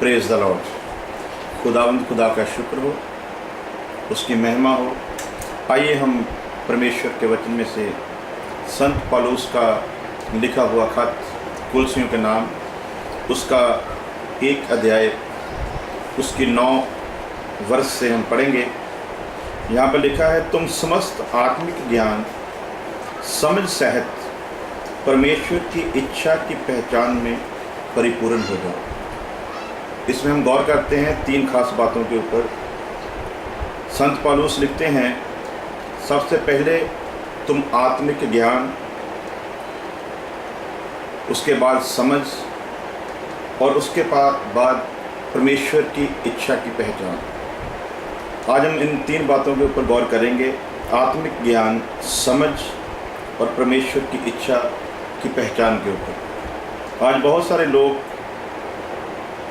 Praise the Lord. खुदावंद खुदा का शुक्र हो, उसकी महिमा हो। आइए हम परमेश्वर के वचन में से संत पौलुस का लिखा हुआ खत कुलसियों के नाम, उसका 1 अध्याय उसकी 9 वर्ष से हम पढ़ेंगे। यहाँ पर लिखा है, तुम समस्त आत्मिक ज्ञान समझ सहित परमेश्वर की इच्छा की पहचान में परिपूर्ण हो जाओ। इसमें हम गौर करते हैं 3 खास बातों के ऊपर। संत पौलुस लिखते हैं, सबसे पहले तुम आत्मिक ज्ञान, उसके बाद समझ और उसके बाद परमेश्वर की इच्छा की पहचान। आज हम इन 3 बातों के ऊपर गौर करेंगे, आत्मिक ज्ञान, समझ और परमेश्वर की इच्छा की पहचान के ऊपर। आज बहुत सारे लोग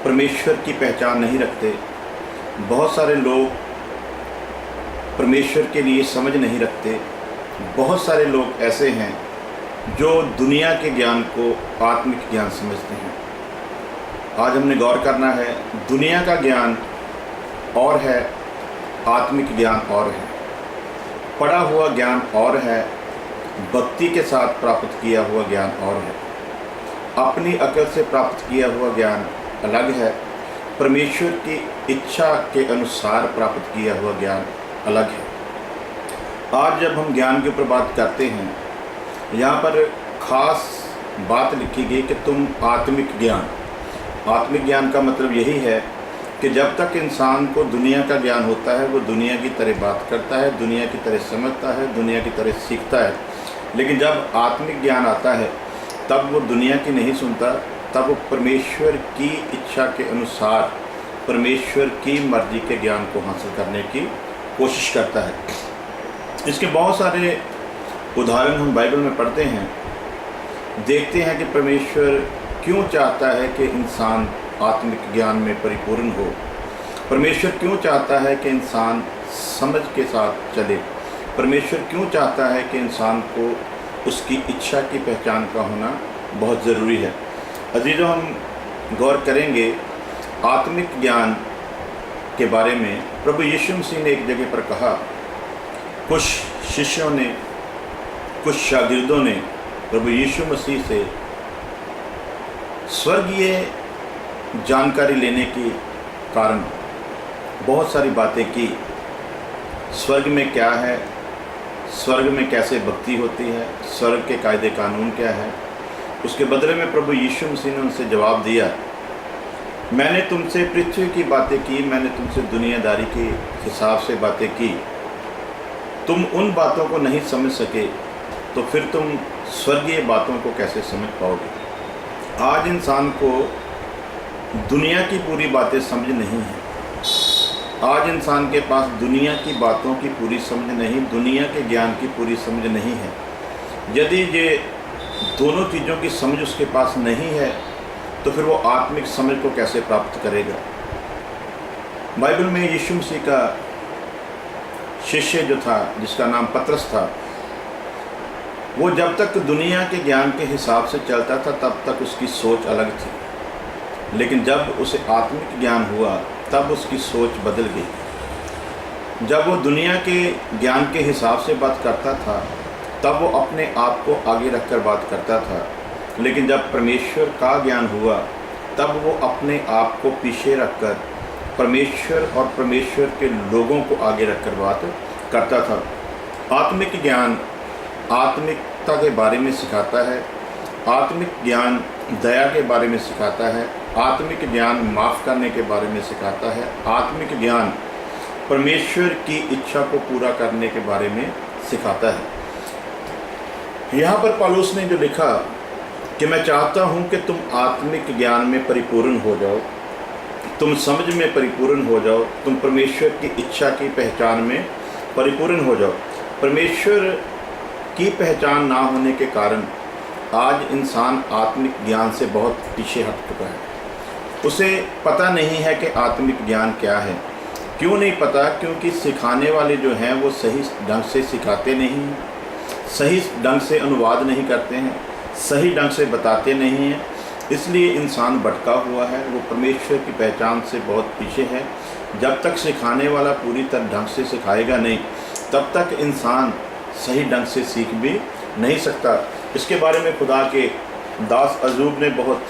परमेश्वर की पहचान नहीं रखते, बहुत सारे लोग परमेश्वर के लिए समझ नहीं रखते, बहुत सारे लोग ऐसे हैं जो दुनिया के ज्ञान को आत्मिक ज्ञान समझते हैं। आज हमने गौर करना है, दुनिया का ज्ञान और है, आत्मिक ज्ञान और है। पढ़ा हुआ ज्ञान और है, भक्ति के साथ प्राप्त किया हुआ ज्ञान और है। अपनी अकल से प्राप्त किया हुआ ज्ञान अलग है, परमेश्वर की इच्छा के अनुसार प्राप्त किया हुआ ज्ञान अलग है। आज जब हम ज्ञान के ऊपर बात करते हैं, यहाँ पर खास बात लिखी गई कि तुम आत्मिक ज्ञान का मतलब यही है कि जब तक इंसान को दुनिया का ज्ञान होता है, वो दुनिया की तरह बात करता है, दुनिया की तरह समझता है, दुनिया की तरह सीखता है। लेकिन जब आत्मिक ज्ञान आता है, तब वो दुनिया की नहीं सुनता, तब वो परमेश्वर की इच्छा के अनुसार परमेश्वर की मर्जी के ज्ञान को हासिल करने की कोशिश करता है। इसके बहुत सारे उदाहरण हम बाइबल में पढ़ते हैं, देखते हैं कि परमेश्वर क्यों चाहता है कि इंसान आत्मिक ज्ञान में परिपूर्ण हो। परमेश्वर क्यों चाहता है कि इंसान समझ के साथ चले। परमेश्वर क्यों चाहता है कि इंसान को उसकी इच्छा की पहचान का होना बहुत ज़रूरी है। अजीज़ों, हम गौर करेंगे आत्मिक ज्ञान के बारे में। प्रभु यीशु मसीह ने एक जगह पर कहा, कुछ शिष्यों ने, कुछ शागिर्दों ने प्रभु यीशु मसीह से स्वर्गीय जानकारी लेने के कारण बहुत सारी बातें की। स्वर्ग में क्या है, स्वर्ग में कैसे भक्ति होती है, स्वर्ग के कायदे कानून क्या है। उसके बदले में प्रभु यीशु मसीह ने उनसे जवाब दिया, मैंने तुमसे पृथ्वी की बातें की, मैंने तुमसे दुनियादारी के हिसाब से बातें की। तुम उन बातों को नहीं समझ सके, तो फिर तुम स्वर्गीय बातों को कैसे समझ पाओगे। आज इंसान को दुनिया की पूरी बातें समझ नहीं है। आज इंसान के पास दुनिया की बातों की पूरी समझ नहीं, दुनिया के ज्ञान की पूरी समझ नहीं है। यदि ये दोनों चीज़ों की समझ उसके पास नहीं है, तो फिर वो आत्मिक समझ को कैसे प्राप्त करेगा। बाइबल में यीशु मसीह का शिष्य जो था, जिसका नाम पतरस था, वो जब तक दुनिया के ज्ञान के हिसाब से चलता था, तब तक उसकी सोच अलग थी। लेकिन जब उसे आत्मिक ज्ञान हुआ, तब उसकी सोच बदल गई। जब वो दुनिया के ज्ञान के हिसाब से बात करता था, तब वो अपने आप को आगे रखकर बात करता था। लेकिन जब परमेश्वर का ज्ञान हुआ, तब वो अपने आप को पीछे रखकर परमेश्वर और परमेश्वर के लोगों को आगे रखकर बात करता था। आत्मिक ज्ञान आत्मिकता के बारे में सिखाता है, आत्मिक ज्ञान दया के बारे में सिखाता है, आत्मिक ज्ञान माफ़ करने के बारे में सिखाता है, आत्मिक ज्ञान परमेश्वर की इच्छा को पूरा करने के बारे में सिखाता है। यहाँ पर पौलुस ने जो लिखा कि मैं चाहता हूँ कि तुम आत्मिक ज्ञान में परिपूर्ण हो जाओ, तुम समझ में परिपूर्ण हो जाओ, तुम परमेश्वर की इच्छा की पहचान में परिपूर्ण हो जाओ। परमेश्वर की पहचान ना होने के कारण आज इंसान आत्मिक ज्ञान से बहुत पीछे हट चुका है। उसे पता नहीं है कि आत्मिक ज्ञान क्या है। क्यों नहीं पता? क्योंकि सिखाने वाले जो हैं वो सही ढंग से सिखाते नहीं हैं, सही ढंग से अनुवाद नहीं करते हैं, सही ढंग से बताते नहीं हैं। इसलिए इंसान भटका हुआ है, वो परमेश्वर की पहचान से बहुत पीछे है। जब तक सिखाने वाला पूरी तरह ढंग से सिखाएगा नहीं, तब तक इंसान सही ढंग से सीख भी नहीं सकता। इसके बारे में खुदा के दास अयूब ने बहुत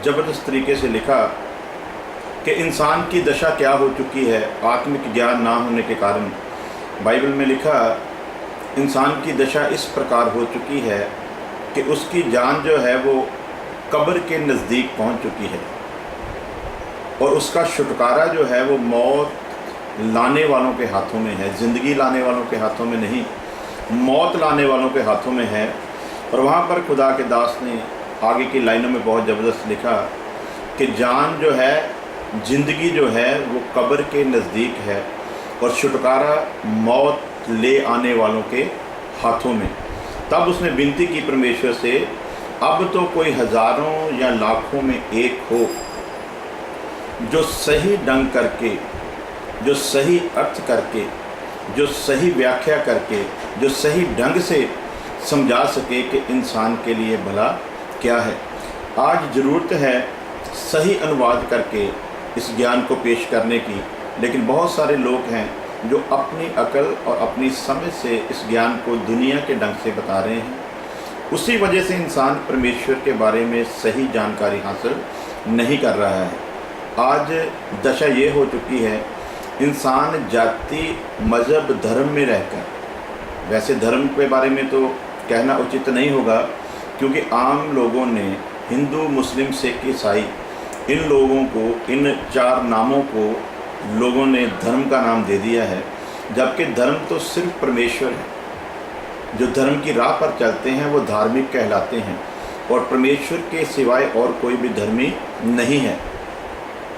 ज़बरदस्त तरीके से लिखा कि इंसान की दशा क्या हो चुकी है आत्मिक ज्ञान ना होने के कारण। बाइबल में लिखा, इंसान की दशा इस प्रकार हो चुकी है कि उसकी जान जो है वो कब्र के नज़दीक पहुंच चुकी है, और उसका छुटकारा जो है वो मौत लाने वालों के हाथों में है। ज़िंदगी लाने वालों के हाथों में नहीं, मौत लाने वालों के हाथों में है। और वहाँ पर खुदा के दास ने आगे की लाइनों में बहुत ज़बरदस्त लिखा कि जान जो है, ज़िंदगी जो है वो कब्र के नज़दीक है, और छुटकारा मौत ले आने वालों के हाथों में। तब उसने विनती की परमेश्वर से, अब तो कोई हज़ारों या लाखों में एक हो जो सही ढंग करके, जो सही अर्थ करके, जो सही व्याख्या करके, जो सही ढंग से समझा सके कि इंसान के लिए भला क्या है। आज ज़रूरत है सही अनुवाद करके इस ज्ञान को पेश करने की, लेकिन बहुत सारे लोग हैं जो अपनी अकल और अपनी समझ से इस ज्ञान को दुनिया के ढंग से बता रहे हैं। उसी वजह से इंसान परमेश्वर के बारे में सही जानकारी हासिल नहीं कर रहा है। आज दशा ये हो चुकी है, इंसान जाति, मज़हब, धर्म में रहकर, वैसे धर्म के बारे में तो कहना उचित नहीं होगा, क्योंकि आम लोगों ने, हिंदू, मुस्लिम, सिख, ईसाई, इन लोगों को, इन चार नामों को लोगों ने धर्म का नाम दे दिया है, जबकि धर्म तो सिर्फ परमेश्वर है। जो धर्म की राह पर चलते हैं वो धार्मिक कहलाते हैं, और परमेश्वर के सिवाय और कोई भी धर्मी नहीं है।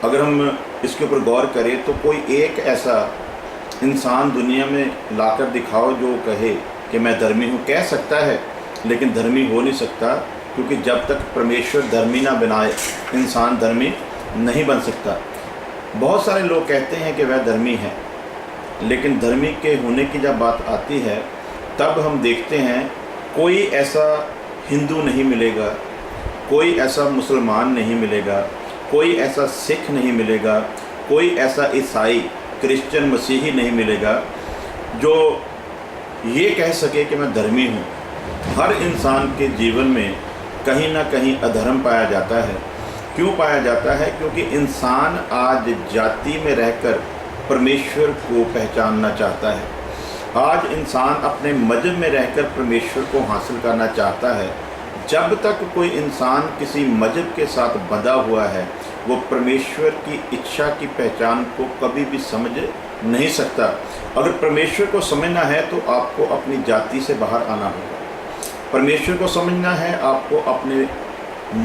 अगर हम इसके ऊपर गौर करें तो कोई एक ऐसा इंसान दुनिया में लाकर दिखाओ जो कहे कि मैं धर्मी हूँ। कह सकता है, लेकिन धर्मी हो नहीं सकता, क्योंकि जब तक परमेश्वर धर्मी ना बनाए, इंसान धर्मी नहीं बन सकता। बहुत सारे लोग कहते हैं कि वह धर्मी है, लेकिन धर्मी के होने की जब बात आती है, तब हम देखते हैं कोई ऐसा हिंदू नहीं मिलेगा, कोई ऐसा मुसलमान नहीं मिलेगा, कोई ऐसा सिख नहीं मिलेगा, कोई ऐसा ईसाई, क्रिश्चियन, मसीही नहीं मिलेगा जो ये कह सके कि मैं धर्मी हूँ। हर इंसान के जीवन में कहीं ना कहीं अधर्म पाया जाता है। क्यों पाया जाता है? क्योंकि इंसान आज जाति में रहकर परमेश्वर को पहचानना चाहता है। आज इंसान अपने मजहब में रहकर परमेश्वर को हासिल करना चाहता है। जब तक कोई इंसान किसी मजहब के साथ बंधा हुआ है, वो परमेश्वर की इच्छा की पहचान को कभी भी समझ नहीं सकता। अगर परमेश्वर को समझना है तो आपको अपनी जाति से बाहर आना होगा। परमेश्वर को समझना है आपको अपने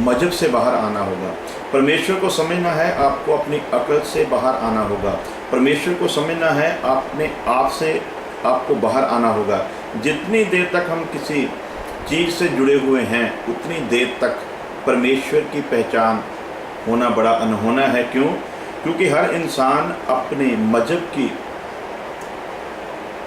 मजहब से बाहर आना होगा। परमेश्वर को समझना है आपको अपनी अकल से बाहर आना होगा। परमेश्वर को समझना है अपने आप से आपको बाहर आना होगा। जितनी देर तक हम किसी चीज़ से जुड़े हुए हैं, उतनी देर तक परमेश्वर की पहचान होना बड़ा अनहोना है। क्यों? क्योंकि हर इंसान अपने मजहब की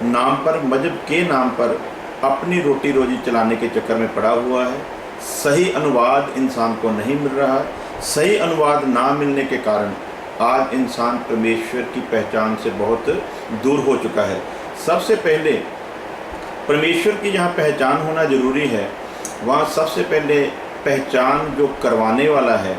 नाम पर, मजहब के नाम पर अपनी रोटी रोजी चलाने के चक्कर में पड़ा हुआ है। सही अनुवाद इंसान को नहीं मिल रहा है। सही अनुवाद ना मिलने के कारण आज इंसान परमेश्वर की पहचान से बहुत दूर हो चुका है। सबसे पहले परमेश्वर की जहाँ पहचान होना ज़रूरी है, वहाँ सबसे पहले पहचान जो करवाने वाला है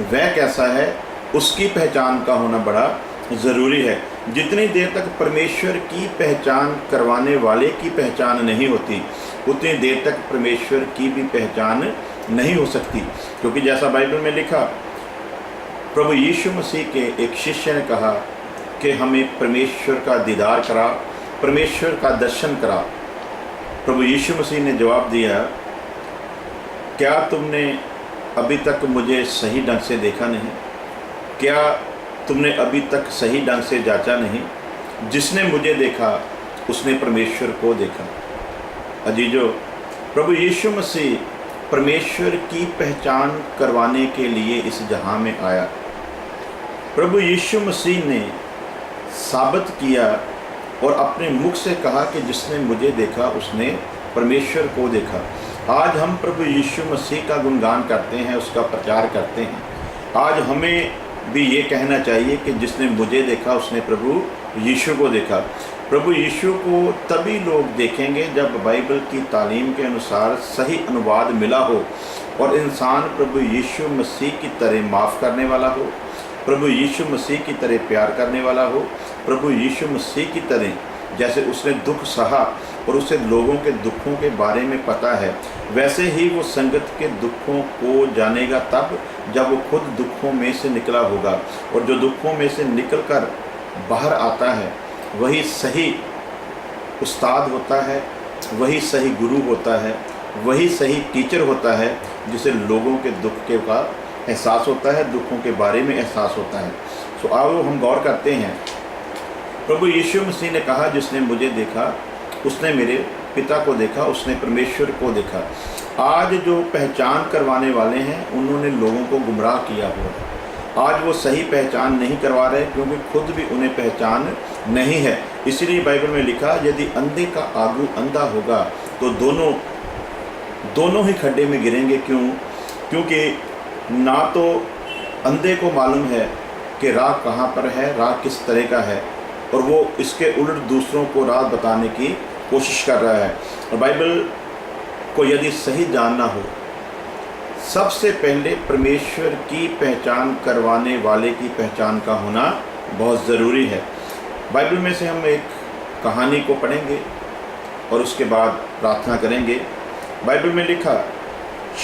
वह कैसा है, उसकी पहचान का होना बड़ा ज़रूरी है। जितनी देर तक परमेश्वर की पहचान करवाने वाले की पहचान नहीं होती, उतनी देर तक परमेश्वर की भी पहचान नहीं हो सकती। क्योंकि जैसा बाइबल में लिखा, प्रभु यीशु मसीह के एक शिष्य ने कहा कि हमें परमेश्वर का दीदार करा, परमेश्वर का दर्शन करा। प्रभु यीशु मसीह ने जवाब दिया, क्या तुमने अभी तक मुझे सही ढंग से देखा नहीं? क्या तुमने अभी तक सही ढंग से जांचा नहीं? जिसने मुझे देखा उसने परमेश्वर को देखा। अजीजों, प्रभु यीशु मसीह परमेश्वर की पहचान करवाने के लिए इस जहां में आया। प्रभु यीशु मसीह ने साबित किया और अपने मुख से कहा कि जिसने मुझे देखा उसने परमेश्वर को देखा। आज हम प्रभु यीशु मसीह का गुणगान करते हैं, उसका प्रचार करते हैं। आज हमें भी ये कहना चाहिए कि जिसने मुझे देखा उसने प्रभु यीशु को देखा। प्रभु यीशु को तभी लोग देखेंगे जब बाइबल की तालीम के अनुसार सही अनुवाद मिला हो और इंसान प्रभु यीशु मसीह की तरह माफ़ करने वाला हो, प्रभु यीशु मसीह की तरह प्यार करने वाला हो, प्रभु यीशु मसीह की तरह जैसे उसने दुख सहा और उसे लोगों के दुखों के बारे में पता है, वैसे ही वो संगत के दुखों को जानेगा तब जब वो खुद दुखों में से निकला होगा। और जो दुखों में से निकलकर बाहर आता है वही सही उस्ताद होता है, वही सही गुरु होता है, वही सही टीचर होता है, जिसे लोगों के दुख के का एहसास होता है, दुखों के बारे में एहसास होता है। सो आओ हम गौर करते हैं। प्रभु यीशु मसीह ने कहा, जिसने मुझे देखा उसने मेरे पिता को देखा, उसने परमेश्वर को देखा। आज जो पहचान करवाने वाले हैं उन्होंने लोगों को गुमराह किया हुआ है। आज वो सही पहचान नहीं करवा रहे क्योंकि खुद भी उन्हें पहचान नहीं है। इसीलिए बाइबल में लिखा, यदि अंधे का आगू अंधा होगा तो दोनों ही खड्डे में गिरेंगे। क्योंकि ना तो अंधे को मालूम है कि राह कहाँ पर है, राह किस तरह का है, और वो इसके उलट दूसरों को राह बताने की कोशिश कर रहा है। और बाइबल को यदि सही जानना हो, सबसे पहले परमेश्वर की पहचान करवाने वाले की पहचान का होना बहुत ज़रूरी है। बाइबल में से हम एक कहानी को पढ़ेंगे और उसके बाद प्रार्थना करेंगे। बाइबल में लिखा,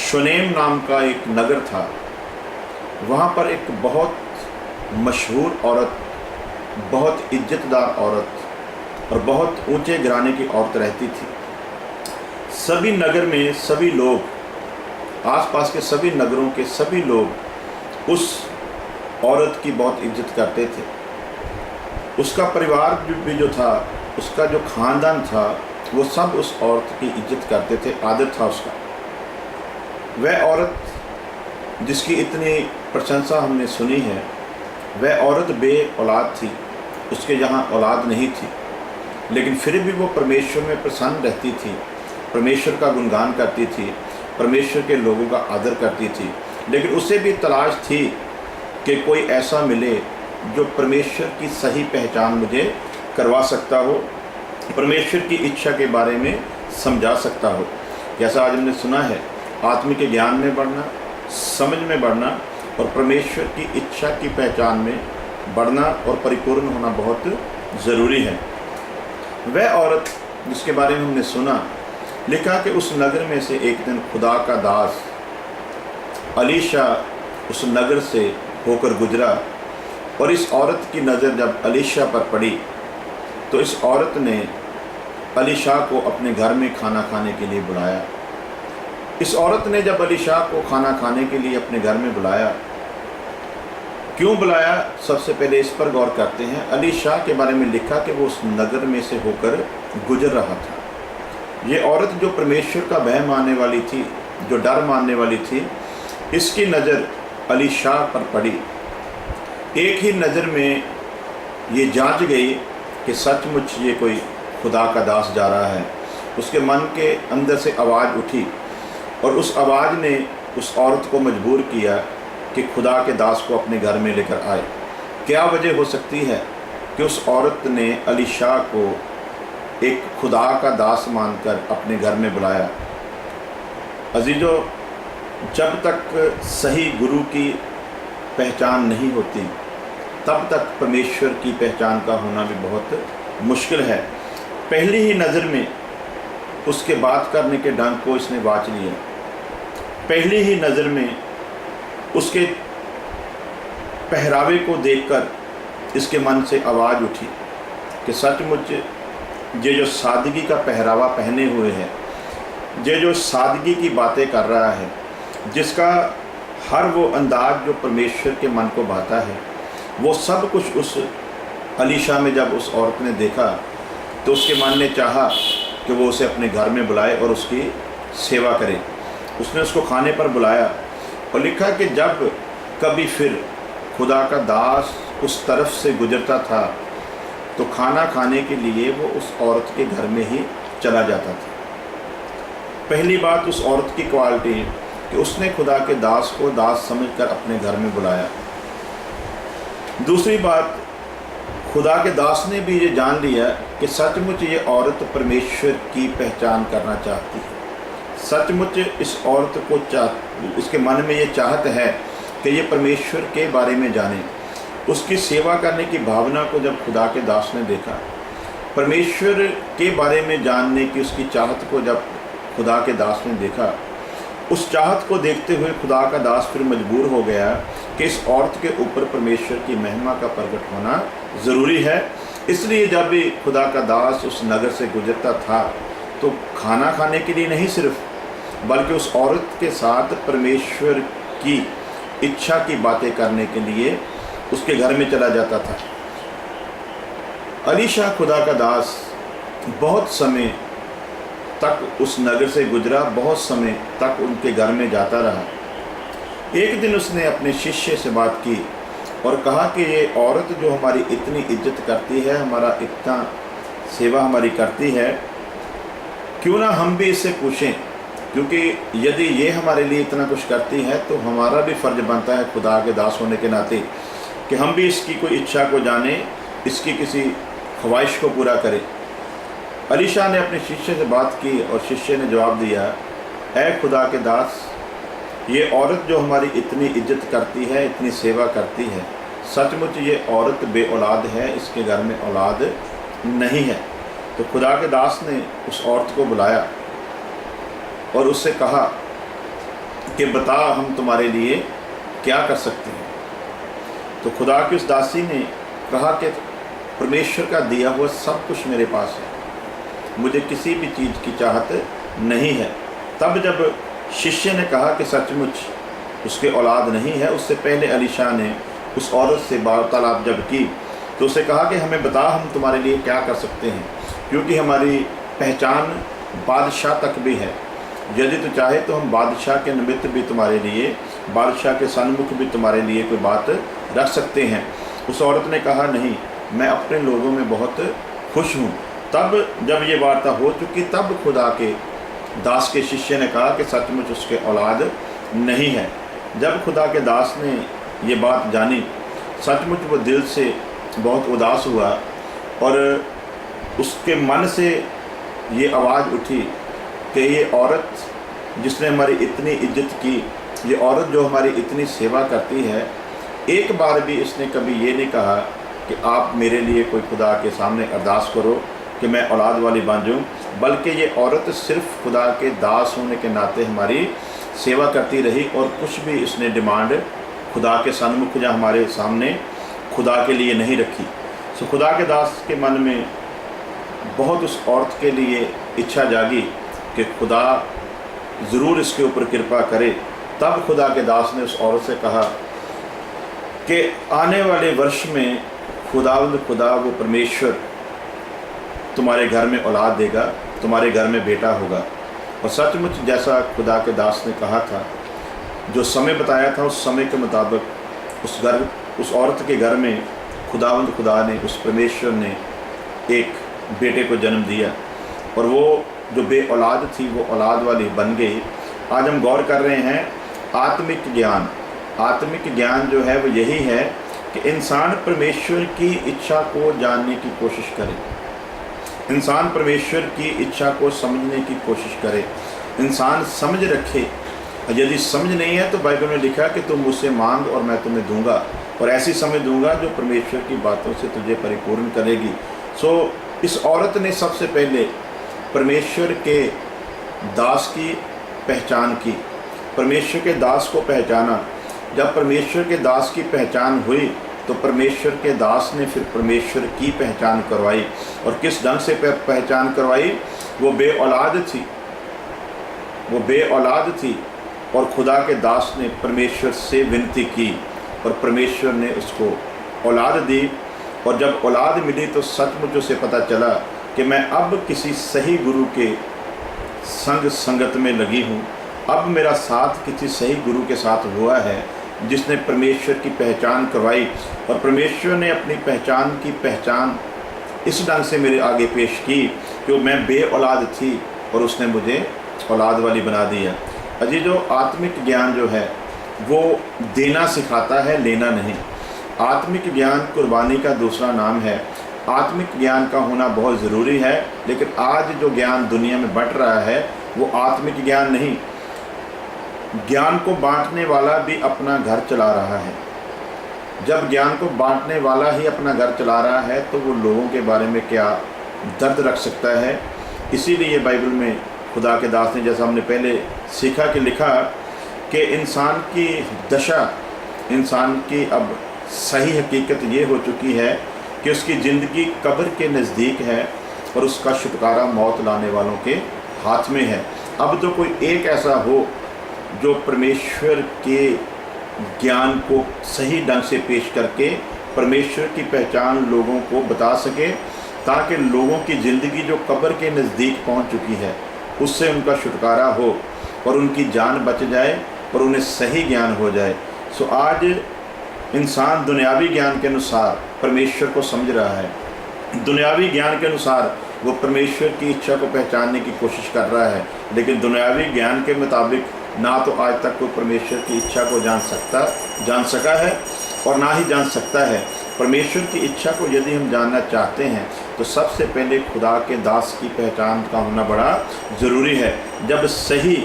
शुनेम नाम का एक नगर था। वहाँ पर एक बहुत मशहूर औरत, बहुत इज्जतदार औरत और बहुत ऊंचे घराने की औरत रहती थी। सभी नगर में सभी लोग, आसपास के सभी नगरों के सभी लोग उस औरत की बहुत इज्जत करते थे। उसका परिवार भी जो था, उसका जो ख़ानदान था, वो सब उस औरत की इज्जत करते थे, आदर था उसका। वह औरत जिसकी इतनी प्रशंसा हमने सुनी है, वह औरत बे औलाद थी, उसके यहाँ औलाद नहीं थी, लेकिन फिर भी वो परमेश्वर में प्रसन्न रहती थी, परमेश्वर का गुणगान करती थी, परमेश्वर के लोगों का आदर करती थी। लेकिन उसे भी तलाश थी कि कोई ऐसा मिले जो परमेश्वर की सही पहचान मुझे करवा सकता हो, परमेश्वर की इच्छा के बारे में समझा सकता हो। जैसा आज हमने सुना है, आत्मिक ज्ञान में बढ़ना, समझ में बढ़ना और परमेश्वर की इच्छा की पहचान में बढ़ना और परिपूर्ण होना बहुत ज़रूरी है। वह औरत जिसके बारे में हमने सुना, लिखा कि उस नगर में से एक दिन खुदा का दास अलीशा उस नगर से होकर गुजरा, और इस औरत की नज़र जब अलीशा पर पड़ी तो इस औरत ने अलीशा को अपने घर में खाना खाने के लिए बुलाया। इस औरत ने जब अलीशा को खाना खाने के लिए अपने घर में बुलाया, क्यों बुलाया, सबसे पहले इस पर गौर करते हैं। अलीशा के बारे में लिखा कि वो उस नगर में से होकर गुजर रहा था। ये औरत जो परमेश्वर का भय मानने वाली थी, जो डर मानने वाली थी, इसकी नज़र अलीशा पर पड़ी। एक ही नज़र में ये जांच गई कि सचमुच ये कोई खुदा का दास जा रहा है। उसके मन के अंदर से आवाज़ उठी और उस आवाज़ ने उस औरत को मजबूर किया कि खुदा के दास को अपने घर में लेकर आए। क्या वजह हो सकती है कि उस औरत ने अलीशा को एक खुदा का दास मानकर अपने घर में बुलाया? अजीजों, जब तक सही गुरु की पहचान नहीं होती, तब तक परमेश्वर की पहचान का होना भी बहुत मुश्किल है। पहली ही नज़र में उसके बात करने के ढंग को इसने वाच लिया। पहली ही नज़र में उसके पहरावे को देखकर इसके मन से आवाज़ उठी कि सचमुच ये जो सादगी का पहरावा पहने हुए है, ये जो सादगी की बातें कर रहा है, जिसका हर वो अंदाज जो परमेश्वर के मन को भाता है, वो सब कुछ उस अलीशा में जब उस औरत ने देखा तो उसके मन ने चाहा कि वो उसे अपने घर में बुलाए और उसकी सेवा करे। उसने उसको खाने पर बुलाया और लिखा कि जब कभी फिर खुदा का दास उस तरफ से गुजरता था तो खाना खाने के लिए वो उस औरत के घर में ही चला जाता था। पहली बात उस औरत की क्वालिटी कि उसने खुदा के दास को दास समझकर अपने घर में बुलाया। दूसरी बात, खुदा के दास ने भी ये जान लिया कि सचमुच ये औरत परमेश्वर की पहचान करना चाहती है। सचमुच इस औरत को इसके मन में ये चाहत है कि ये परमेश्वर के बारे में जाने। उसकी सेवा करने की भावना को जब खुदा के दास ने देखा, परमेश्वर के बारे में जानने की उसकी चाहत को जब खुदा के दास ने देखा, उस चाहत को देखते हुए खुदा का दास फिर मजबूर हो गया कि इस औरत के ऊपर परमेश्वर की महिमा का प्रकट होना ज़रूरी है। इसलिए जब भी खुदा का दास उस नगर से गुजरता था तो खाना खाने के लिए नहीं सिर्फ, बल्कि उस औरत के साथ परमेश्वर की इच्छा की बातें करने के लिए उसके घर में चला जाता था। अलीशा खुदा का दास बहुत समय तक उस नगर से गुजरा, बहुत समय तक उनके घर में जाता रहा। एक दिन उसने अपने शिष्य से बात की और कहा कि ये औरत जो हमारी इतनी इज्जत करती है, हमारा इतना सेवा हमारी करती है, क्यों ना हम भी इससे पूछें, क्योंकि यदि ये हमारे लिए इतना कुछ करती है तो हमारा भी फ़र्ज बनता है खुदा के दास होने के नाते कि हम भी इसकी कोई इच्छा को जाने, इसकी किसी ख्वाहिश को पूरा करें। अलीशा ने अपने शिष्य से बात की और शिष्य ने जवाब दिया, ऐ खुदा के दास, ये औरत जो हमारी इतनी इज्जत करती है, इतनी सेवा करती है, सचमुच ये औरत बे औलाद है, इसके घर में औलाद नहीं है। तो खुदा के दास ने उस औरत को बुलाया और उससे कहा कि बता, हम तुम्हारे लिए क्या कर सकते हैं। तो खुदा की उस दासी ने कहा कि परमेश्वर का दिया हुआ सब कुछ मेरे पास है, मुझे किसी भी चीज़ की चाहत नहीं है। तब जब शिष्य ने कहा कि सचमुच उसके औलाद नहीं है, उससे पहले अलीशा ने उस औरत से वार्तालाप जब की तो उसे कहा कि हमें बता, हम तुम्हारे लिए क्या कर सकते हैं, क्योंकि हमारी पहचान बादशाह तक भी है। यदि तो चाहे तो हम बादशाह के निमित्त भी तुम्हारे लिए, बादशाह के सन्मुख भी तुम्हारे लिए कोई बात रख सकते हैं। उस औरत ने कहा, नहीं, मैं अपने लोगों में बहुत खुश हूँ। तब जब ये वार्ता हो चुकी, तब खुदा के दास के शिष्य ने कहा कि सचमुच उसके औलाद नहीं है। जब खुदा के दास ने ये बात जानी, सचमुच वो दिल से बहुत उदास हुआ और उसके मन से ये आवाज़ उठी कि ये औरत जिसने हमारी इतनी इज्जत की, ये औरत जो हमारी इतनी सेवा करती है, एक बार भी इसने कभी ये नहीं कहा कि आप मेरे लिए कोई खुदा के सामने अरदास करो कि मैं औलाद वाली बन जाऊँ, बल्कि ये औरत सिर्फ खुदा के दास होने के नाते हमारी सेवा करती रही और कुछ भी इसने डिमांड खुदा के सन्मुख या हमारे सामने खुदा के लिए नहीं रखी। सो खुदा के दास के मन में बहुत उस औरत के लिए इच्छा जागी कि खुदा ज़रूर इसके ऊपर कृपा करे। तब खुदा के दास ने उस औरत से कहा कि आने वाले वर्ष में खुदा वो परमेश्वर तुम्हारे घर में औलाद देगा, तुम्हारे घर में बेटा होगा। और सचमुच जैसा खुदा के दास ने कहा था, जो समय बताया था, उस समय के मुताबिक उस औरत के घर में खुदा ने, उस परमेश्वर ने एक बेटे को जन्म दिया और वो जो बे औलाद थी वो औलाद वाली बन गई। आज हम गौर कर रहे हैं आत्मिक ज्ञान। आत्मिक ज्ञान जो है वो यही है कि इंसान परमेश्वर की इच्छा को जानने की कोशिश करे, इंसान परमेश्वर की इच्छा को समझने की कोशिश करे, इंसान समझ रखे। यदि समझ नहीं है तो बाइबल में लिखा कि तुम मुझसे मांग और मैं तुम्हें दूंगा, और ऐसी समझ दूंगा जो परमेश्वर की बातों से तुझे परिपूर्ण करेगी। सो इस औरत ने सबसे पहले परमेश्वर के दास की पहचान की, परमेश्वर के दास को पहचाना। जब परमेश्वर के दास की पहचान हुई तो परमेश्वर के दास ने फिर परमेश्वर की पहचान करवाई। और किस ढंग से पहचान करवाई? वो बे औलाद थी, वो बे औलाद थी और खुदा के दास ने परमेश्वर से विनती की और परमेश्वर ने उसको औलाद दी। और जब औलाद मिली तो सचमुच उसे पता चला कि मैं अब किसी सही गुरु के संगत में लगी हूँ, अब मेरा साथ किसी सही गुरु के साथ हुआ है जिसने परमेश्वर की पहचान करवाई। और परमेश्वर ने अपनी पहचान की पहचान इस ढंग से मेरे आगे पेश की कि मैं बे औलाद थी और उसने मुझे औलाद वाली बना दी है। अजी जो आत्मिक ज्ञान जो है वो देना सिखाता है, लेना नहीं। आत्मिक ज्ञान कुर्बानी का दूसरा नाम है। आत्मिक ज्ञान का होना बहुत ज़रूरी है, लेकिन आज जो ज्ञान दुनिया में बंट रहा है वो आत्मिक ज्ञान नहीं। ज्ञान को बांटने वाला भी अपना घर चला रहा है। जब ज्ञान को बांटने वाला ही अपना घर चला रहा है तो वो लोगों के बारे में क्या दर्द रख सकता है। इसीलिए बाइबल में खुदा के दास ने, जैसा हमने पहले सीखा कि लिखा कि इंसान की दशा, इंसान की अब सही हकीकत ये हो चुकी है कि उसकी ज़िंदगी कब्र के नज़दीक है और उसका छुटकारा मौत लाने वालों के हाथ में है। अब तो कोई एक ऐसा हो जो परमेश्वर के ज्ञान को सही ढंग से पेश करके परमेश्वर की पहचान लोगों को बता सके, ताकि लोगों की ज़िंदगी जो कब्र के नज़दीक पहुंच चुकी है उससे उनका छुटकारा हो और उनकी जान बच जाए और उन्हें सही ज्ञान हो जाए। सो आज इंसान दुनियावी ज्ञान के अनुसार परमेश्वर को समझ रहा है, दुनियावी ज्ञान के अनुसार वो परमेश्वर की इच्छा को पहचानने की कोशिश कर रहा है, लेकिन दुनियावी ज्ञान के मुताबिक ना तो आज तक कोई परमेश्वर की इच्छा को जान सका है और ना ही जान सकता है। परमेश्वर की इच्छा को यदि हम जानना चाहते हैं तो सबसे पहले खुदा के दास की पहचान का होना बड़ा ज़रूरी है। जब सही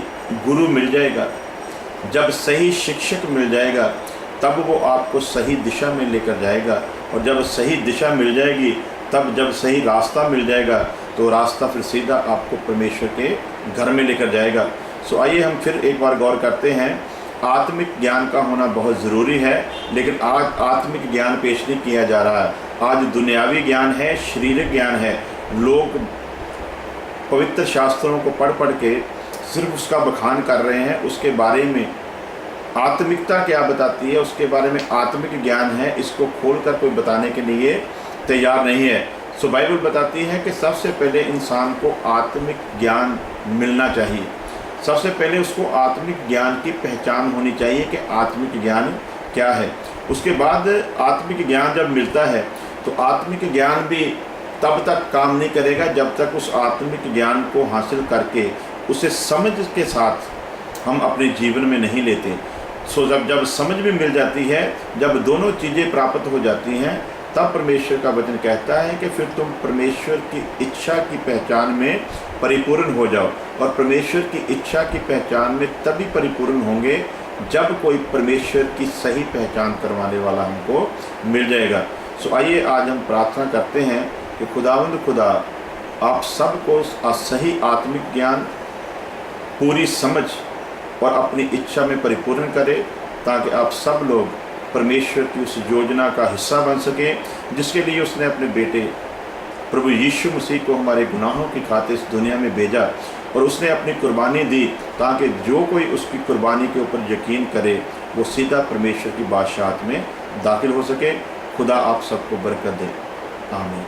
गुरु मिल जाएगा, जब सही शिक्षक मिल जाएगा, तब वो आपको सही दिशा में लेकर जाएगा, और जब सही दिशा मिल जाएगी, तब जब सही रास्ता मिल जाएगा तो रास्ता फिर सीधा आपको परमेश्वर के घर में लेकर जाएगा। सो आइए हम फिर एक बार गौर करते हैं। आत्मिक ज्ञान का होना बहुत ज़रूरी है, लेकिन आज आत्मिक ज्ञान पेश नहीं किया जा रहा है। आज दुनियावी ज्ञान है, शारीरिक ज्ञान है। लोग पवित्र शास्त्रों को पढ़ के सिर्फ उसका बखान कर रहे हैं, उसके बारे में आत्मिकता क्या बताती है, उसके बारे में आत्मिक ज्ञान है, इसको खोलकर कोई बताने के लिए तैयार नहीं है। सो बाइबल बताती है कि सबसे पहले इंसान को आत्मिक ज्ञान मिलना चाहिए। सबसे पहले उसको आत्मिक ज्ञान की पहचान होनी चाहिए कि आत्मिक ज्ञान क्या है। उसके बाद आत्मिक ज्ञान जब मिलता है तो आत्मिक ज्ञान भी तब तक काम नहीं करेगा जब तक उस आत्मिक ज्ञान को हासिल करके उसे समझ के साथ हम अपने जीवन में नहीं लेते। सो जब समझ भी मिल जाती है, जब दोनों चीज़ें प्राप्त हो जाती हैं, तब परमेश्वर का वचन कहता है कि फिर तुम परमेश्वर की इच्छा की पहचान में परिपूर्ण हो जाओ। और परमेश्वर की इच्छा की पहचान में तभी परिपूर्ण होंगे जब कोई परमेश्वर की सही पहचान करवाने वाला हमको मिल जाएगा। सो आइए आज हम प्रार्थना करते हैं कि खुदावंद खुदा आप सबको सही आत्मिक ज्ञान, पूरी समझ और अपनी इच्छा में परिपूर्ण करे, ताकि आप सब लोग परमेश्वर की उस योजना का हिस्सा बन सके जिसके लिए उसने अपने बेटे प्रभु यीशु मसीह को हमारे गुनाहों की खातिर इस दुनिया में भेजा, और उसने अपनी कुर्बानी दी ताकि जो कोई उसकी कुर्बानी के ऊपर यकीन करे वो सीधा परमेश्वर की बादशाहत में दाखिल हो सके। खुदा आप सबको बरकत दे। आमीन।